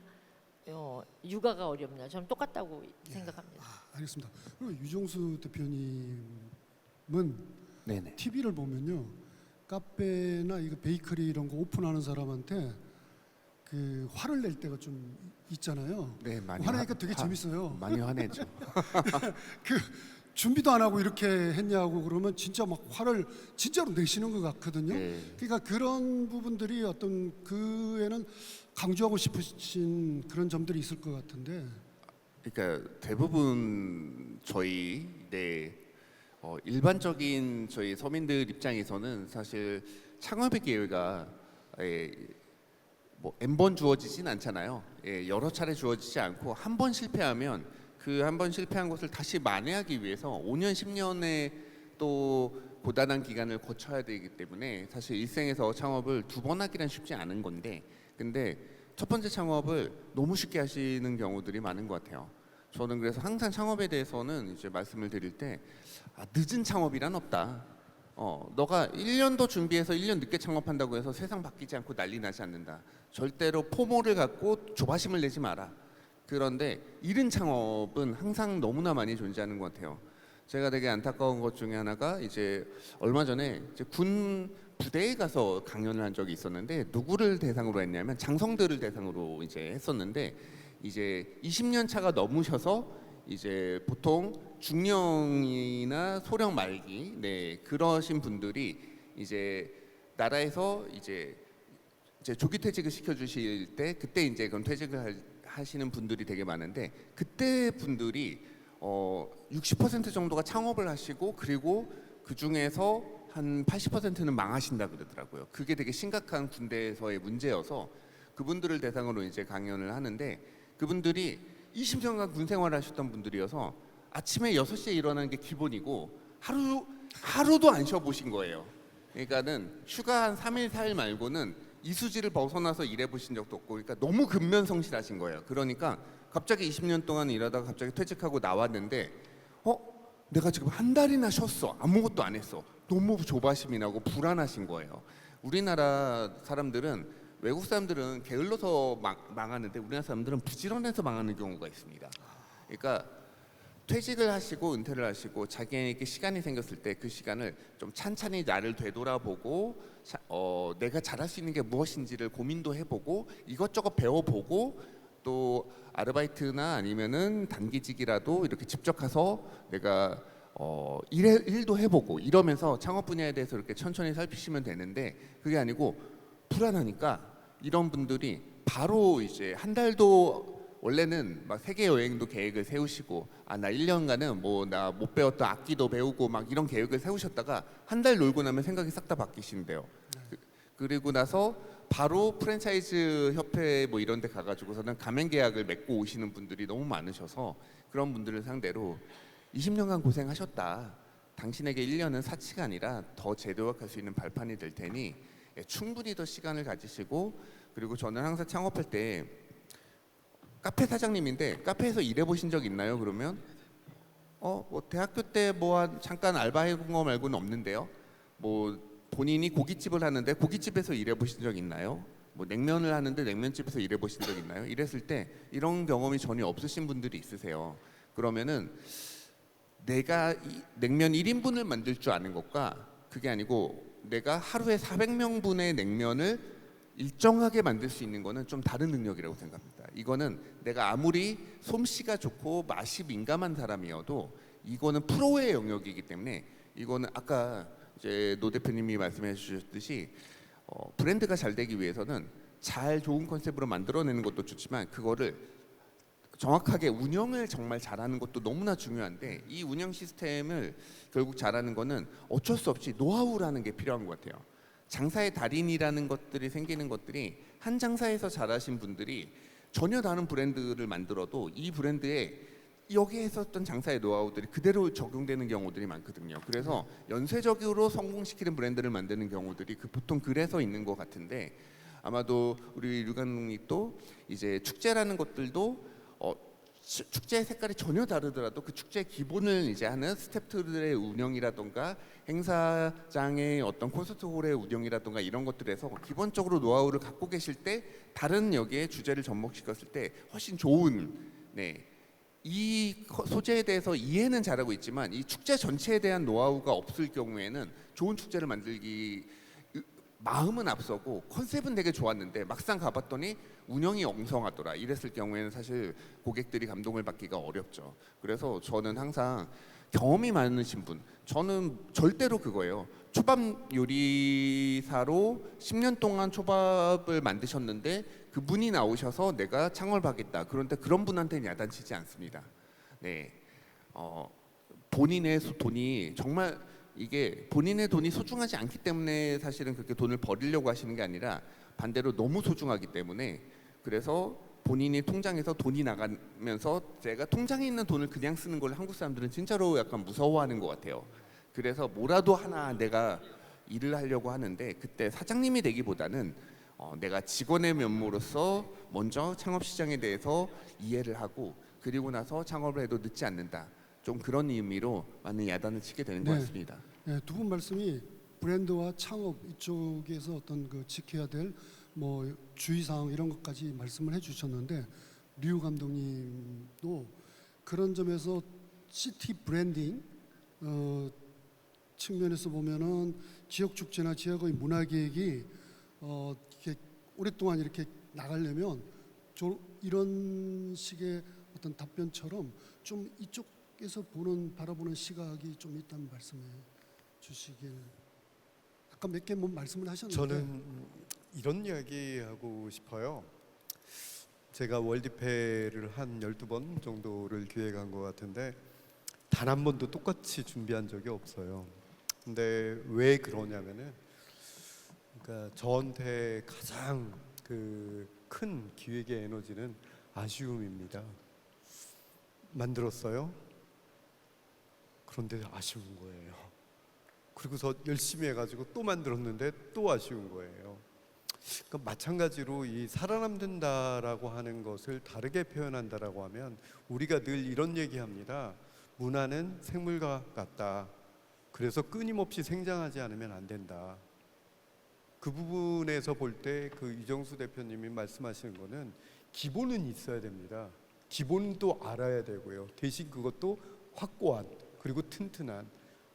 육아가 어렵냐, 저는 똑같다고 생각합니다. 알겠습니다. 그리고 유종수 대표님은 네네. TV를 보면요, 카페나 이거 베이커리 이런 거 오픈하는 사람한테 그 화를 낼 때가 좀 있잖아요. 네, 많이 화내니까 되게 재밌어요. 많이 화내죠. 준비도 안 하고 이렇게 했냐고 그러면 진짜 막 화를 진짜로 내시는 것 같거든요. 네. 그러니까 그런 부분들이 어떤 그에는 강조하고 싶으신 그런 점들이 있을 것 같은데. 그러니까 대부분 저희 일반적인 저희 서민들 입장에서는 사실 창업의 기회가 뭐 N번 주어지진 않잖아요. 여러 차례 주어지지 않고 한 번 실패하면 그 한 번 실패한 것을 다시 만회하기 위해서 5년, 10년의 또 고단한 기간을 거쳐야 되기 때문에 사실 일생에서 창업을 2번 하기란 쉽지 않은 건데, 근데 첫 번째 창업을 너무 쉽게 하시는 경우들이 많은 것 같아요. 저는 그래서 항상 창업에 대해서는 이제 말씀을 드릴 때 늦은 창업이란 없다. 너가 1년 더 준비해서 1년 늦게 창업한다고 해서 세상 바뀌지 않고 난리 나지 않는다. 절대로 포모를 갖고 조바심을 내지 마라. 그런데 이른 창업은 항상 너무나 많이 존재하는 것 같아요. 제가 되게 안타까운 것 중에 하나가 이제 얼마 전에 이제 군 부대에 가서 강연을 한 적이 있었는데, 누구를 대상으로 했냐면 장성들을 대상으로 이제 했었는데, 이제 20년 차가 넘으셔서 이제 보통 중령이나 소령 말기 그러신 분들이 이제 나라에서 이제 조기 퇴직을 시켜주실 때, 그때 이제 그럼 퇴직을 하시는 분들이 되게 많은데, 그때 분들이 60% 정도가 창업을 하시고, 그리고 그 중에서 한 80%는 망하신다 그러더라고요. 그게 되게 심각한 군대에서의 문제여서 그분들을 대상으로 이제 강연을 하는데, 그분들이 20년간 군 생활을 하셨던 분들이어서 아침에 6시에 일어나는 게 기본이고 하루도 안 쉬어보신 거예요. 그러니까는 휴가 한 3일, 4일 말고는 이수지를 벗어나서 일해보신 적도 없고, 그러니까 너무 근면성실하신 거예요. 그러니까 갑자기 20년 동안 일하다가 갑자기 퇴직하고 나왔는데 내가 지금 한 달이나 쉬었어. 아무것도 안 했어. 너무 조바심이 나고 불안하신 거예요. 우리나라 사람들은, 외국 사람들은 게을러서 망하는데 우리나라 사람들은 부지런해서 망하는 경우가 있습니다. 그러니까 퇴직을 하시고 은퇴를 하시고 자기에게 시간이 생겼을 때 그 시간을 좀 찬찬히 나를 되돌아보고 내가 잘할 수 있는 게 무엇인지를 고민도 해보고 이것저것 배워보고, 또 아르바이트나 아니면은 단기직이라도 이렇게 직접 가서 내가 일도 해보고 이러면서 창업 분야에 대해서 이렇게 천천히 살피시면 되는데, 그게 아니고 불안하니까 이런 분들이 바로 이제 한 달도, 원래는 막 세계 여행도 계획을 세우시고 나 1년간은 뭐 나 못 배웠던 악기도 배우고 막 이런 계획을 세우셨다가 한 달 놀고 나면 생각이 싹 다 바뀌신대요. 그리고 나서 바로 프랜차이즈 협회 뭐 이런 데 가가지고서는 가맹 계약을 맺고 오시는 분들이 너무 많으셔서, 그런 분들을 상대로 20년간 고생하셨다. 당신에게 1년은 사치가 아니라 더 재도약할 수 있는 발판이 될 테니 충분히 더 시간을 가지시고, 그리고 저는 항상 창업할 때 카페 사장님인데 카페에서 일해보신 적 있나요? 그러면 뭐 대학교 때 뭐 잠깐 알바해본 거 말고는 없는데요. 뭐 본인이 고깃집을 하는데 고깃집에서 일해보신 적 있나요? 뭐 냉면을 하는데 냉면집에서 일해보신 적 있나요? 이랬을 때 이런 경험이 전혀 없으신 분들이 있으세요. 그러면은 내가 이 냉면 1인분을 만들 줄 아는 것과, 그게 아니고 내가 하루에 400명분의 냉면을 일정하게 만들 수 있는 거는 좀 다른 능력이라고 생각합니다. 이거는 내가 아무리 솜씨가 좋고 맛이 민감한 사람이어도 이거는 프로의 영역이기 때문에, 이거는 아까 이제 노 대표님이 말씀해 주셨듯이 브랜드가 잘 되기 위해서는 잘 좋은 컨셉으로 만들어내는 것도 좋지만, 그거를 정확하게 운영을 정말 잘하는 것도 너무나 중요한데, 이 운영 시스템을 결국 잘하는 거는 어쩔 수 없이 노하우라는 게 필요한 것 같아요. 장사의 달인이라는 것들이 생기는 것들이, 한 장사에서 잘하신 분들이 전혀 다른 브랜드를 만들어도 이 브랜드에 여기에 있었던 장사의 노하우들이 그대로 적용되는 경우들이 많거든요. 그래서 연쇄적으로 성공시키는 브랜드를 만드는 경우들이 보통 그래서 있는 것 같은데, 아마도 우리 류 감독님 또 이제 축제라는 것들도 축제의 색깔이 전혀 다르더라도 그 축제의 기본을 이제 하는 스태프들의 운영이라던가 행사장의 어떤 콘서트홀의 운영이라던가 이런 것들에서 기본적으로 노하우를 갖고 계실 때, 다른 여기에 주제를 접목시켰을 때 훨씬 좋은 이 소재에 대해서 이해는 잘하고 있지만 이 축제 전체에 대한 노하우가 없을 경우에는 좋은 축제를 마음은 앞서고 컨셉은 되게 좋았는데 막상 가봤더니 운영이 엉성하더라. 이랬을 경우에는 사실 고객들이 감동을 받기가 어렵죠. 그래서 저는 항상 경험이 많으신 분, 저는 절대로 그거예요. 초밥 요리사로 10년 동안 초밥을 만드셨는데 그분이 나오셔서 내가 창업하겠다. 그런데 그런 분한테는 야단치지 않습니다. 네, 본인의 돈이 정말 이게 본인의 돈이 소중하지 않기 때문에 사실은 그렇게 돈을 버리려고 하시는 게 아니라 반대로 너무 소중하기 때문에 그래서 본인이 통장에서 돈이 나가면서 제가 통장에 있는 돈을 그냥 쓰는 걸 한국 사람들은 진짜로 약간 무서워하는 것 같아요. 그래서 뭐라도 하나 내가 일을 하려고 하는데 그때 사장님이 되기보다는 내가 직원의 면모로서 먼저 창업 시장에 대해서 이해를 하고 그리고 나서 창업을 해도 늦지 않는다. 좀 그런 의미로 많은 야단을 치게 되는 것 네. 같습니다. 네, 두 분 말씀이 브랜드와 창업 이쪽에서 어떤 그 지켜야 될 뭐 주의사항 이런 것까지 말씀을 해주셨는데 류 감독님도 그런 점에서 시티 브랜딩 측면에서 보면은 지역 축제나 지역의 문화 계획이 이렇게 오랫동안 이렇게 나가려면 이런 식의 어떤 답변처럼 좀 이쪽에서 바라보는 시각이 좀 있다는 말씀해 주시길. 아까 몇 개 뭐 말씀을 하셨는데 저는 이런 이야기 하고 싶어요. 제가 월드페를 한 12번 정도를 기획한 것 같은데 단 한 번도 똑같이 준비한 적이 없어요. 근데 왜 그러냐면은 그러니까 저한테 가장 그 큰 기획의 에너지는 아쉬움입니다. 만들었어요. 그런데 아쉬운 거예요. 그리고서 열심히 해가지고 또 만들었는데 또 아쉬운 거예요. 그러니까 마찬가지로 이 살아남는다라고 하는 것을 다르게 표현한다라고 하면 우리가 늘 이런 얘기합니다. 문화는 생물과 같다. 그래서 끊임없이 생장하지 않으면 안 된다. 그 부분에서 볼 때 그 이정수 대표님이 말씀하시는 거는 기본은 있어야 됩니다. 기본도 알아야 되고요. 대신 그것도 확고한 그리고 튼튼한.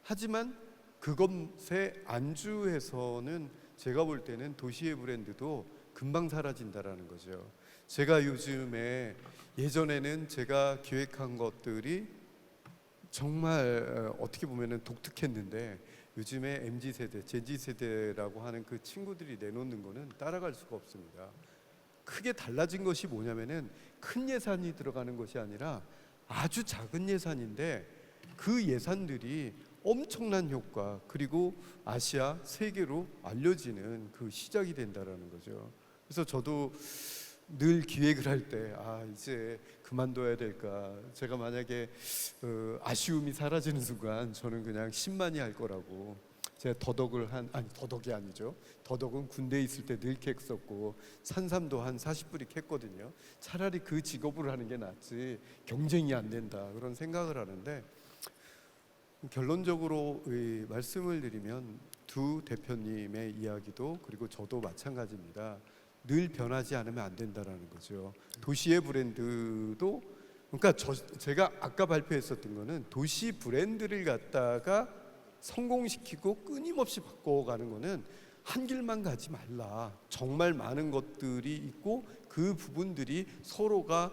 하지만 그것에 안주해서는 제가 볼 때는 도시의 브랜드도 금방 사라진다라는 거죠. 제가 요즘에 예전에는 제가 기획한 것들이 정말 어떻게 보면은 독특했는데 요즘에 MZ세대, Z세대라고 하는 그 친구들이 내놓는 거는 따라갈 수가 없습니다. 크게 달라진 것이 뭐냐면은 큰 예산이 들어가는 것이 아니라 아주 작은 예산인데 그 예산들이 엄청난 효과 그리고 아시아 세계로 알려지는 그 시작이 된다라는 거죠. 그래서 저도 늘 기획을 할 때 이제 그만둬야 될까. 제가 만약에 아쉬움이 사라지는 순간 저는 그냥 10만이 할 거라고. 제가 더덕을 더덕이 아니죠. 더덕은 군대에 있을 때 늘 캤었고 산삼도 한 40뿌리 캤거든요. 차라리 그 직업을 하는 게 낫지 경쟁이 안 된다 그런 생각을 하는데 결론적으로 말씀을 드리면 두 대표님의 이야기도 그리고 저도 마찬가지입니다. 늘 변하지 않으면 안 된다라는 거죠. 도시의 브랜드도 그러니까 제가 아까 발표했었던 거는 도시 브랜드를 갖다가 성공시키고 끊임없이 바꿔가는 거는 한 길만 가지 말라. 정말 많은 것들이 있고 그 부분들이 서로가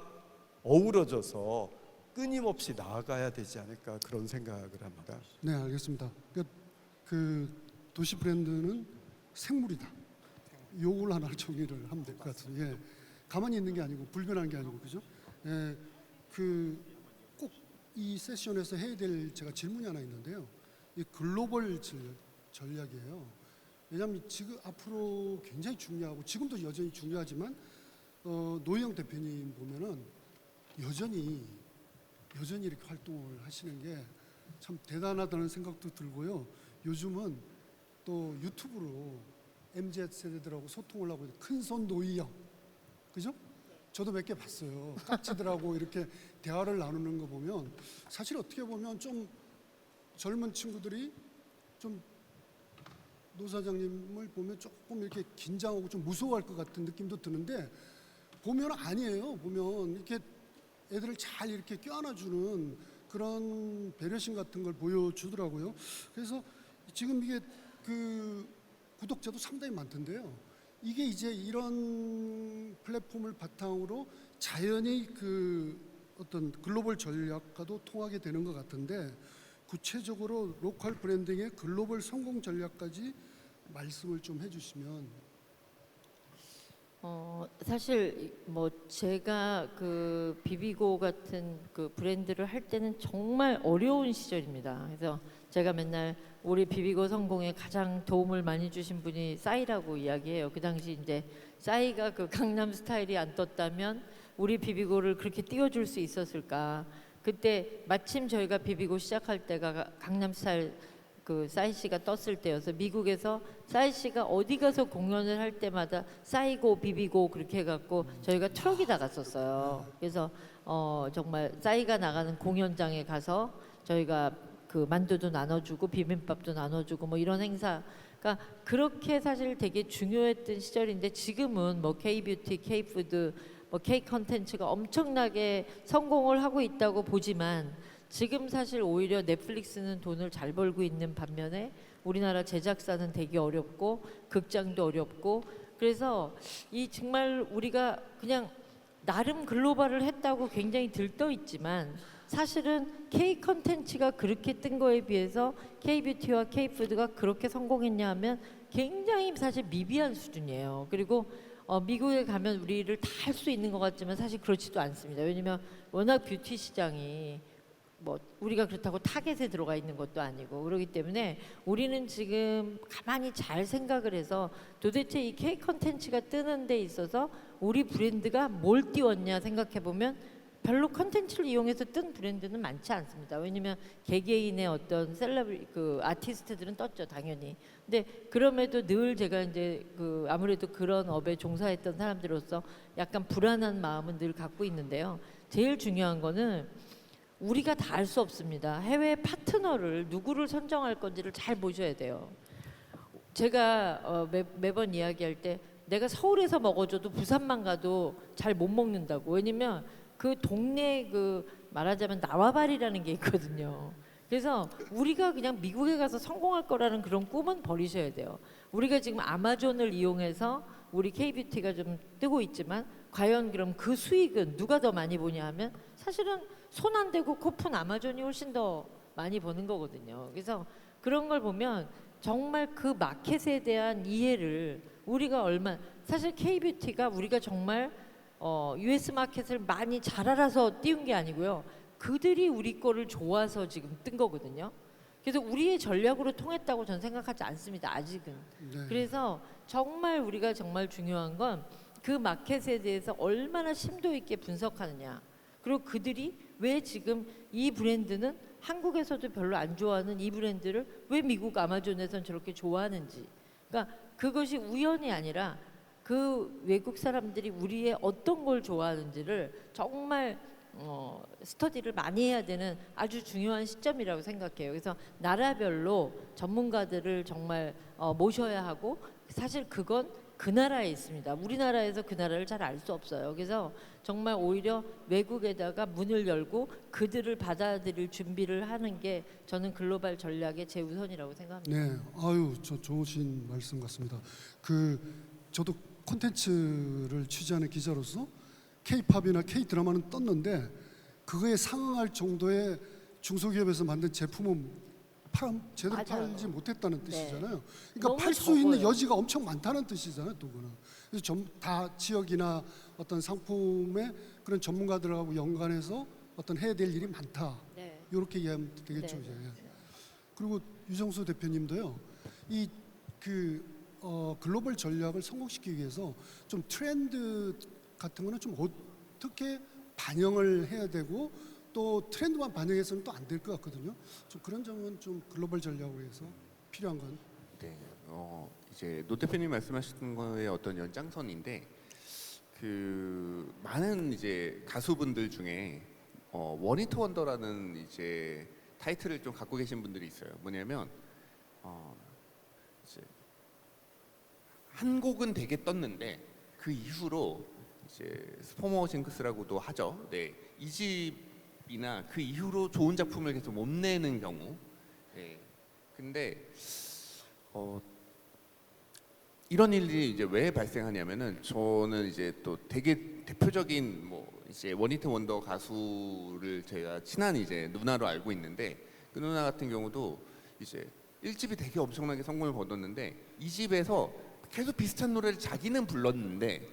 어우러져서 끊임없이 나아가야 되지 않을까 그런 생각을 합니다. 네, 알겠습니다. 그 도시 브랜드는 생물이다. 요걸 하나 정의를 하면 될 것 같아요. 예, 가만히 있는 게 아니고 불변한 게 아니고 그죠? 예, 그 꼭 이 세션에서 해야 될 제가 질문이 하나 있는데요. 이 글로벌 전략이에요. 왜냐하면 지금 앞으로 굉장히 중요하고 지금도 여전히 중요하지만 노희영 대표님 보면은 여전히 이렇게 활동을 하시는 게 참 대단하다는 생각도 들고요. 요즘은 또 유튜브로 MZ 세대들하고 소통을 하고 있는 큰손 노희영, 그죠? 저도 몇 개 봤어요. 깍지들하고 이렇게 대화를 나누는 거 보면 사실 어떻게 보면 좀 젊은 친구들이 좀 노 사장님을 보면 조금 이렇게 긴장하고 좀 무서워할 것 같은 느낌도 드는데 보면 아니에요. 보면 이렇게 애들을 잘 이렇게 껴안아주는 그런 배려심 같은 걸 보여주더라고요. 그래서 지금 이게 그 구독자도 상당히 많던데요. 이게 이제 이런 플랫폼을 바탕으로 자연히 그 어떤 글로벌 전략과도 통하게 되는 것 같은데 구체적으로 로컬 브랜딩의 글로벌 성공 전략까지 말씀을 좀 해주시면. 사실 뭐 제가 그 비비고 같은 그 브랜드를 할 때는 정말 어려운 시절입니다. 그래서 제가 맨날 우리 비비고 성공에 가장 도움을 많이 주신 분이 싸이라고 이야기해요. 그 당시 이제 싸이가 그 강남 스타일이 안 떴다면 우리 비비고를 그렇게 띄워줄 수 있었을까? 그때 마침 저희가 비비고 시작할 때가 강남 스타일 그 싸이 씨가 떴을 때여서 미국에서 싸이 씨가 어디 가서 공연을 할 때마다 싸이고 비비고 그렇게 해갖고 저희가 트럭이 다 갔었어요. 그래서 정말 싸이가 나가는 공연장에 가서 저희가 그 만두도 나눠주고 비빔밥도 나눠주고 뭐 이런 행사. 그러니까 그렇게 사실 되게 중요했던 시절인데 지금은 뭐 K-뷰티, K-푸드, 뭐 K-컨텐츠가 엄청나게 성공을 하고 있다고 보지만 지금 사실 오히려 넷플릭스는 돈을 잘 벌고 있는 반면에 우리나라 제작사는 되게 어렵고 극장도 어렵고 그래서 이 정말 우리가 그냥 나름 글로벌을 했다고 굉장히 들떠 있지만 사실은 K 컨텐츠가 그렇게 뜬 거에 비해서 K 뷰티와 K 푸드가 그렇게 성공했냐 하면 굉장히 사실 미비한 수준이에요. 그리고 미국에 가면 우리를 다 할 수 있는 것 같지만 사실 그렇지도 않습니다. 왜냐면 워낙 뷰티 시장이 뭐 우리가 그렇다고 타겟에 들어가 있는 것도 아니고 그렇기 때문에 우리는 지금 가만히 잘 생각을 해서 도대체 이 K 컨텐츠가 뜨는 데 있어서 우리 브랜드가 뭘 띄웠냐 생각해 보면 별로 컨텐츠를 이용해서 뜬 브랜드는 많지 않습니다. 왜냐면 개개인의 어떤 셀러브리 그 아티스트들은 떴죠 당연히. 근데 그럼에도 늘 제가 이제 그 아무래도 그런 업에 종사했던 사람들로서 약간 불안한 마음은 늘 갖고 있는데요. 제일 중요한 거는 우리가 다 알 수 없습니다. 해외 파트너를 누구를 선정할 건지를 잘 보셔야 돼요. 제가 매번 이야기할 때 내가 서울에서 먹어줘도 부산만 가도 잘 못 먹는다고. 왜냐면 그 동네 그 말하자면 나와바리라는 게 있거든요. 그래서 우리가 그냥 미국에 가서 성공할 거라는 그런 꿈은 버리셔야 돼요. 우리가 지금 아마존을 이용해서 우리 K뷰티가 좀 뜨고 있지만 과연 그럼 그 수익은 누가 더 많이 보냐 하면 사실은 손 안 대고 코 푼 아마존이 훨씬 더 많이 버는 거거든요. 그래서 그런 걸 보면 정말 그 마켓에 대한 이해를 우리가 사실 K뷰티가 우리가 정말 US 마켓을 많이 잘 알아서 띄운 게 아니고요. 그들이 우리 거를 좋아서 지금 뜬 거거든요. 그래서 우리의 전략으로 통했다고 저는 생각하지 않습니다. 아직은. 네. 그래서 정말 우리가 정말 중요한 건 그 마켓에 대해서 얼마나 심도 있게 분석하느냐. 그리고 그들이 왜 지금 이 브랜드는 한국에서도 별로 안 좋아하는 이 브랜드를 왜 미국 아마존에선 저렇게 좋아하는지. 그러니까 그것이 우연이 아니라 그 외국 사람들이 우리의 어떤 걸 좋아하는지를 정말 스터디를 많이 해야 되는 아주 중요한 시점이라고 생각해요. 그래서 나라별로 전문가들을 정말 모셔야 하고 사실 그건 그 나라에 있습니다. 우리나라에서 그 나라를 잘 알 수 없어요. 그래서 정말 오히려 외국에다가 문을 열고 그들을 받아들일 준비를 하는 게 저는 글로벌 전략의 제우선이라고 생각합니다. 네, 아유, 저 좋으신 말씀 같습니다. 저도 콘텐츠를 취재하는 기자로서 K-팝이나 K-드라마는 떴는데 그거에 상응할 정도의 중소기업에서 만든 제품은 제대로 맞아요. 팔지 못했다는 뜻이잖아요. 너무 그러니까 팔 수 있는 적어요. 여지가 엄청 많다는 뜻이잖아요, 또 그거는. 그래서 다 지역이나 어떤 상품의 그런 전문가들하고 연관해서 어떤 해야 될 일이 많다. 네. 이렇게 이해하면 되겠죠, 네. 이제. 그리고 유정수 대표님도요. 글로벌 전략을 성공시키기 위해서 좀 트렌드 같은 거는 좀 어떻게 반영을 해야 되고 또 트렌드만 반영해서는 또 안 될 것 같거든요. 좀 그런 점은 좀 글로벌 전략을 위해서 필요한 건. 네, 이제 노 대표님 말씀하셨던 거의 어떤 연장선인데 그 많은 이제 가수분들 중에 원히트 원더라는 이제 타이틀을 좀 갖고 계신 분들이 있어요. 뭐냐면 이제 한 곡은 되게 떴는데 그 이후로 이제 스포머 징크스라고도 하죠. 네, 이 집이나 그 이후로 좋은 작품을 계속 못 내는 경우. 네, 근데 이런 일이 이제 왜 발생하냐면은 저는 이제 또 되게 대표적인 뭐 이제 원히트 원더 가수를 제가 친한 이제 누나로 알고 있는데 그 누나 같은 경우도 이제 1집이 되게 엄청나게 성공을 거뒀는데 2집에서 계속 비슷한 노래를 자기는 불렀는데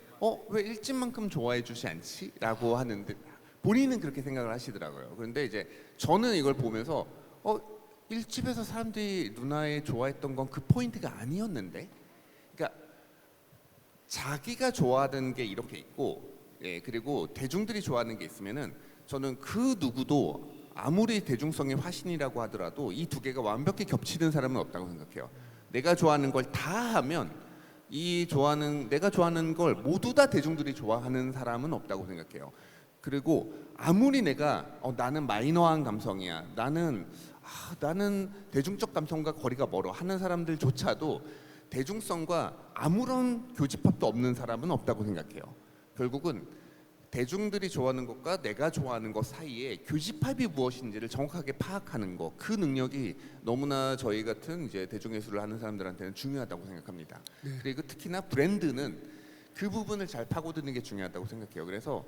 왜 1집만큼 좋아해 주지 않지? 라고 하는데 본인은 그렇게 생각을 하시더라고요. 그런데 이제 저는 이걸 보면서 1집에서 사람들이 누나의 좋아했던 건 그 포인트가 아니었는데, 그러니까 자기가 좋아하는 게 이렇게 있고, 예, 그리고 대중들이 좋아하는 게 있으면은 저는 그 누구도 아무리 대중성의 화신이라고 하더라도 이 두 개가 완벽히 겹치는 사람은 없다고 생각해요. 내가 좋아하는 걸 다 하면 내가 좋아하는 걸 모두 다 대중들이 좋아하는 사람은 없다고 생각해요. 그리고 아무리 내가 나는 마이너한 감성이야, 나는 대중적 감성과 거리가 멀어 하는 사람들조차도 대중성과 아무런 교집합도 없는 사람은 없다고 생각해요. 결국은 대중들이 좋아하는 것과 내가 좋아하는 것 사이에 교집합이 무엇인지를 정확하게 파악하는 것, 그 능력이 너무나 저희 같은 이제 대중예술을 하는 사람들한테는 중요하다고 생각합니다. 네. 그리고 특히나 브랜드는 그 부분을 잘 파고드는 게 중요하다고 생각해요. 그래서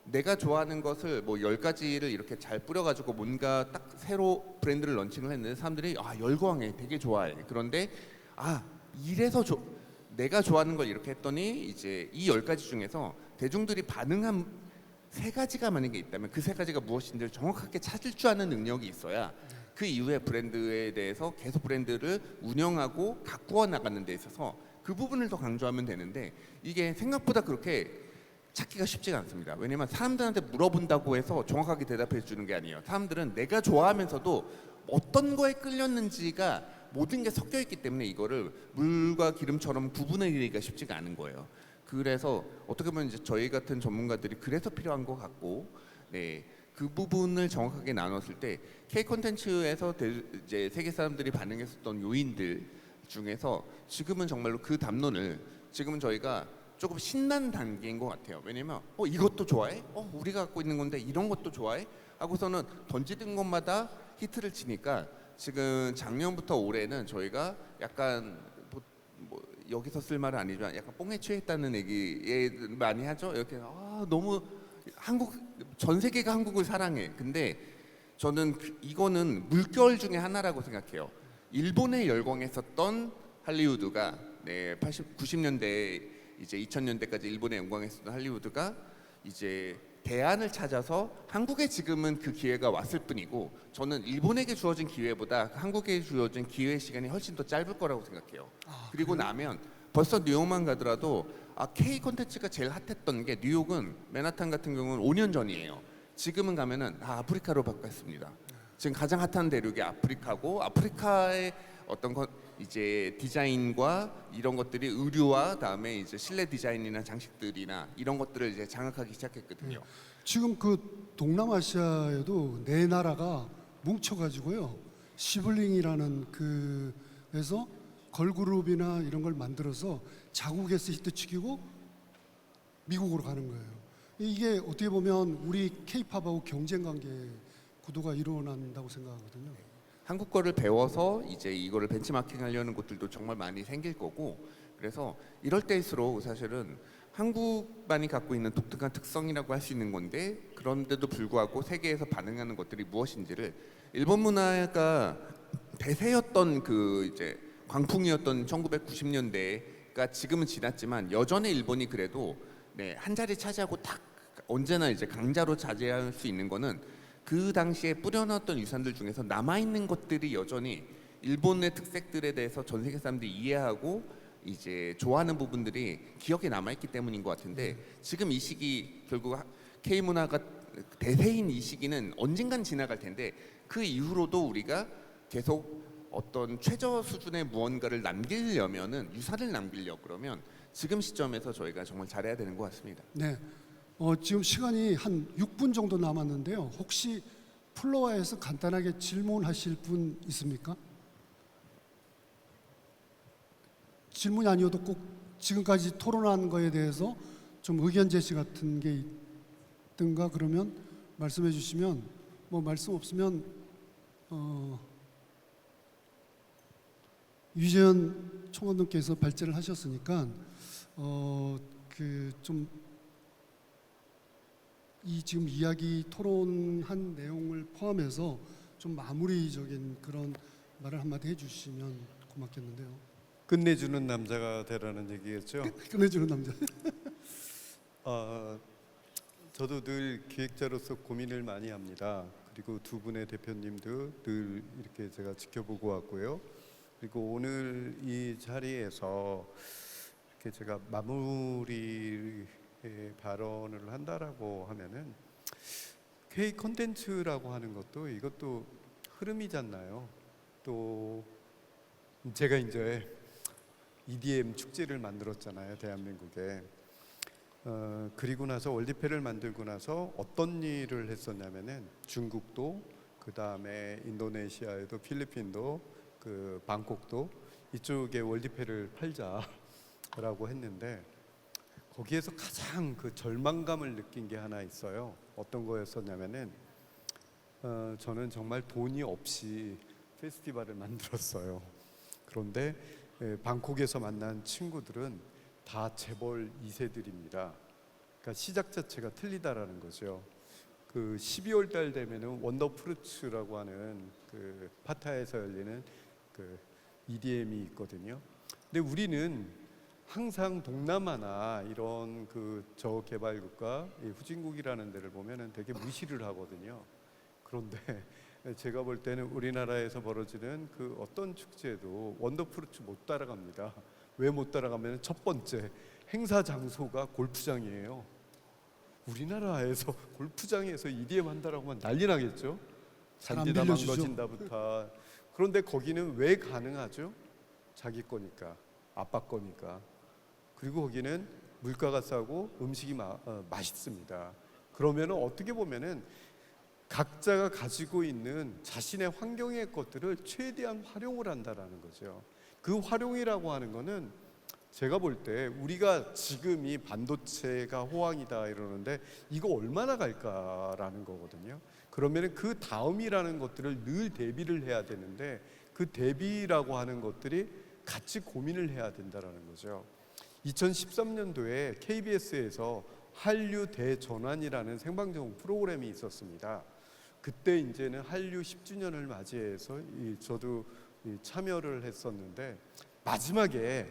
내가 좋아하는 것을 뭐 10가지를 이렇게 잘 뿌려가지고 뭔가 딱 새로 브랜드를 런칭을 했는데 사람들이 열광해, 되게 좋아해. 그런데 이래서 내가 좋아하는 걸 이렇게 했더니 이제 이 10가지 중에서 대중들이 반응한 3가지가 만약에 있다면 그 3가지가 무엇인지를 정확하게 찾을 줄 아는 능력이 있어야 그 이후에 브랜드에 대해서 계속 브랜드를 운영하고 가꾸어 나가는 데 있어서 그 부분을 더 강조하면 되는데 이게 생각보다 그렇게 찾기가 쉽지가 않습니다. 왜냐면 사람들한테 물어본다고 해서 정확하게 대답해 주는 게 아니에요. 사람들은 내가 좋아하면서도 어떤 거에 끌렸는지가 모든 게 섞여 있기 때문에 이거를 물과 기름처럼 구분하기가 쉽지가 않은 거예요. 그래서 어떻게 보면 이제 저희 같은 전문가들이 그래서 필요한 것 같고, 네, 그 부분을 정확하게 나눴을 때 K 콘텐츠에서 이제 세계 사람들이 반응했었던 요인들 중에서 지금은 정말로 그 담론을 지금은 저희가 조금 신난 단계인 것 같아요. 왜냐면 이것도 좋아해? 우리가 갖고 있는 건데 이런 것도 좋아해? 하고서는 던지는 것마다 히트를 치니까 지금 작년부터 올해는 저희가 약간 뭐 여기서 쓸 말은 아니지만 약간 뽕에 취했다는 얘기 많이 하죠. 이렇게 너무 전 세계가 한국을 사랑해. 근데 저는 이거는 물결 중에 하나라고 생각해요. 일본에 열광했었던 할리우드가 90년대 이제 2000년대까지 일본에 영광했었던 할리우드가 이제 대안을 찾아서 한국에 지금은 그 기회가 왔을 뿐이고 저는 일본에게 주어진 기회보다 한국에 주어진 기회 시간이 훨씬 더 짧을 거라고 생각해요. 그리고 나면 벌써 뉴욕만 가더라도 K 콘텐츠가 제일 핫했던 게 뉴욕은 맨하탄 같은 경우는 5년 전이에요. 지금은 가면은 아프리카로 바뀌었습니다. 지금 가장 핫한 대륙이 아프리카고 아프리카의 어떤 이제 디자인과 이런 것들이 의류와 다음에 이제 실내 디자인이나 장식들이나 이런 것들을 이제 장악하기 시작했거든요. 지금 그 동남아시아에도 4나라가 뭉쳐가지고요 시블링이라는 그에서 걸그룹이나 이런 걸 만들어서 자국에서 히트치키고 미국으로 가는 거예요. 이게 어떻게 보면 우리 K-팝하고 경쟁 관계 구도가 일어난다고 생각하거든요. 한국 거를 배워서 이제 이거를 벤치마킹하려는 곳들도 정말 많이 생길 거고 그래서 이럴 때일수록 사실은 한국만이 갖고 있는 독특한 특성이라고 할 수 있는 건데 그런데도 불구하고 세계에서 반응하는 것들이 무엇인지를 일본 문화가 대세였던 그 이제 광풍이었던 1990년대가 지금은 지났지만 여전히 일본이 그래도 한 자리 차지하고 딱 언제나 이제 강자로 자리할 수 있는 거는 그 당시에 뿌려놨던 유산들 중에서 남아있는 것들이 여전히 일본의 특색들에 대해서 전 세계 사람들이 이해하고 이제 좋아하는 부분들이 기억에 남아있기 때문인 것 같은데 지금 이 시기 결국 K문화가 대세인 이 시기는 언젠간 지나갈 텐데 그 이후로도 우리가 계속 어떤 최저 수준의 무언가를 남기려면은 유산을 남기려 그러면 지금 시점에서 저희가 정말 잘해야 되는 것 같습니다. 네. 지금 시간이 한 6분 정도 남았는데요. 혹시 플로어에서 간단하게 질문하실 분 있습니까? 질문이 아니어도 꼭 지금까지 토론한 거에 대해서 좀 의견 제시 같은 게 있든가 그러면 말씀해 주시면 말씀 없으면 유재현 총감독께서 발제를 하셨으니까 그 좀 이 지금 이야기 토론한 내용을 포함해서 좀 마무리적인 그런 말을 한마디 해주시면 고맙겠는데요. 끝내주는 남자가 되라는 얘기겠죠. 끝내주는 남자. 저도 늘 기획자로서 고민을 많이 합니다. 그리고 두 분의 대표님도 늘 이렇게 제가 지켜보고 왔고요. 그리고 오늘 이 자리에서 이렇게 제가 마무리 발언을 한다라고 하면은 K 콘텐츠라고 하는 것도 이것도 흐름이잖아요. 또 제가 이제 EDM 축제를 만들었잖아요, 대한민국에. 그리고 나서 월드페를 만들고 나서 어떤 일을 했었냐면은 중국도, 그 다음에 인도네시아에도, 필리핀도, 그 방콕도 이쪽에 월드페를 팔자라고 했는데 거기에서 가장 그 절망감을 느낀 게 하나 있어요. 어떤 거였었냐면은 저는 정말 돈이 없이 페스티벌을 만들었어요. 그런데 방콕에서 만난 친구들은 다 재벌 2세들입니다. 그러니까 시작 자체가 틀리다라는 거죠. 그 12월 달 되면은 원더프루츠라고 하는 그 파타야에서 열리는 그 EDM이 있거든요. 근데 우리는 항상 동남아나 이런 그 저개발국가, 후진국이라는 데를 보면은 되게 무시를 하거든요. 그런데 제가 볼 때는 우리나라에서 벌어지는 그 어떤 축제도 원더프루츠 못 따라갑니다. 왜 못 따라가면 첫 번째 행사 장소가 골프장이에요. 우리나라에서 골프장에서 EDM 한다라고 하면 난리 나겠죠. 잔디다 망가진다부터. 그런데 거기는 왜 가능하죠? 자기 거니까, 아빠 거니까. 그리고 거기는 물가가 싸고 음식이 맛있습니다. 그러면 어떻게 보면은 각자가 가지고 있는 자신의 환경의 것들을 최대한 활용을 한다라는 거죠. 그 활용이라고 하는 거는 제가 볼 때 우리가 지금 이 반도체가 호황이다 이러는데 이거 얼마나 갈까라는 거거든요. 그러면 그 다음이라는 것들을 늘 대비를 해야 되는데 그 대비라고 하는 것들이 같이 고민을 해야 된다라는 거죠. 2013년도에 KBS에서 한류 대전환이라는 생방송 프로그램이 있었습니다. 그때 이제는 한류 10주년을 맞이해서 저도 참여를 했었는데 마지막에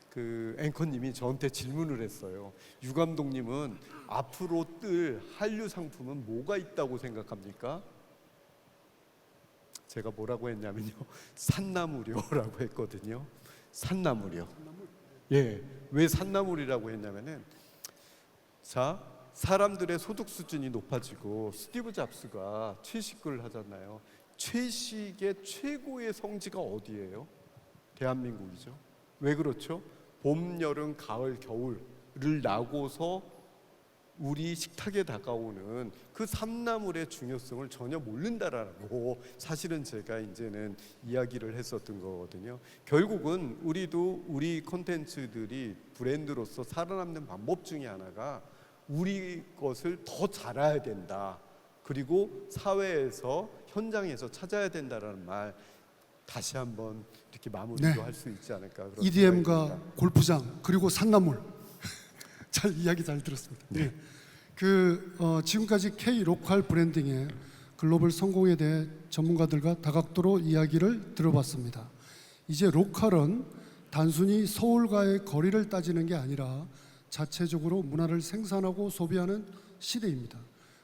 그 앵커님이 저한테 질문을 했어요. 유 감독님은 앞으로 뜰 한류 상품은 뭐가 있다고 생각합니까? 제가 뭐라고 했냐면요, 산나물이요라고 했거든요. 산나물이요. 예, 왜 산나물이라고 했냐면은 자, 사람들의 소득 수준이 높아지고 스티브 잡스가 채식을 하잖아요. 채식의 최고의 성지가 어디예요? 대한민국이죠. 왜 그렇죠? 봄, 여름, 가을, 겨울을 나고서 우리 식탁에 다가오는 그 삼나물의 중요성을 전혀 모른다라고 사실은 제가 이제는 이야기를 했었던 거거든요. 결국은 우리도 우리 콘텐츠들이 브랜드로서 살아남는 방법 중에 하나가 우리 것을 더 잘 알아야 된다. 그리고 사회에서 현장에서 찾아야 된다라는 말 다시 한번 이렇게 마무리도 네. 할 수 있지 않을까. 그런 EDM과 생각입니다. 골프장 그리고 산나물 잘 이야기 잘 들었습니다. 네. 지금까지 K 로컬 브랜딩의 글로벌 성공에 대해 전문가들과 다각도로 이야기를 들어봤습니다. 이제 로컬은 단순히 서울과의 거리를 따지는 게 아니라 자체적으로 문화를 생산하고 소비하는 시대입니다.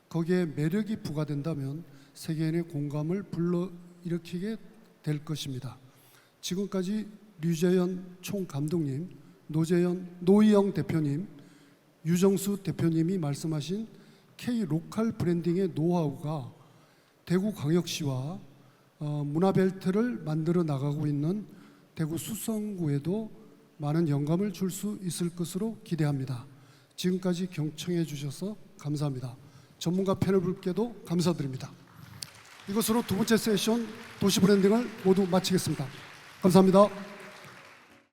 거기에 매력이 부과된다면 세계인의 공감을 불러일으키게 될 것입니다. 지금까지 류재현 총감독님, 노희영 대표님, 유정수 대표님이 말씀하신 K 로컬 브랜딩의 노하우가 대구광역시와 문화벨트를 만들어 나가고 있는 대구 수성구에도 많은 영감을 줄 수 있을 것으로 기대합니다. 지금까지 경청해 주셔서 감사합니다. 전문가 패널분께도 감사드립니다. 이것으로 두 번째 세션 도시 브랜딩을 모두 마치겠습니다. 감사합니다.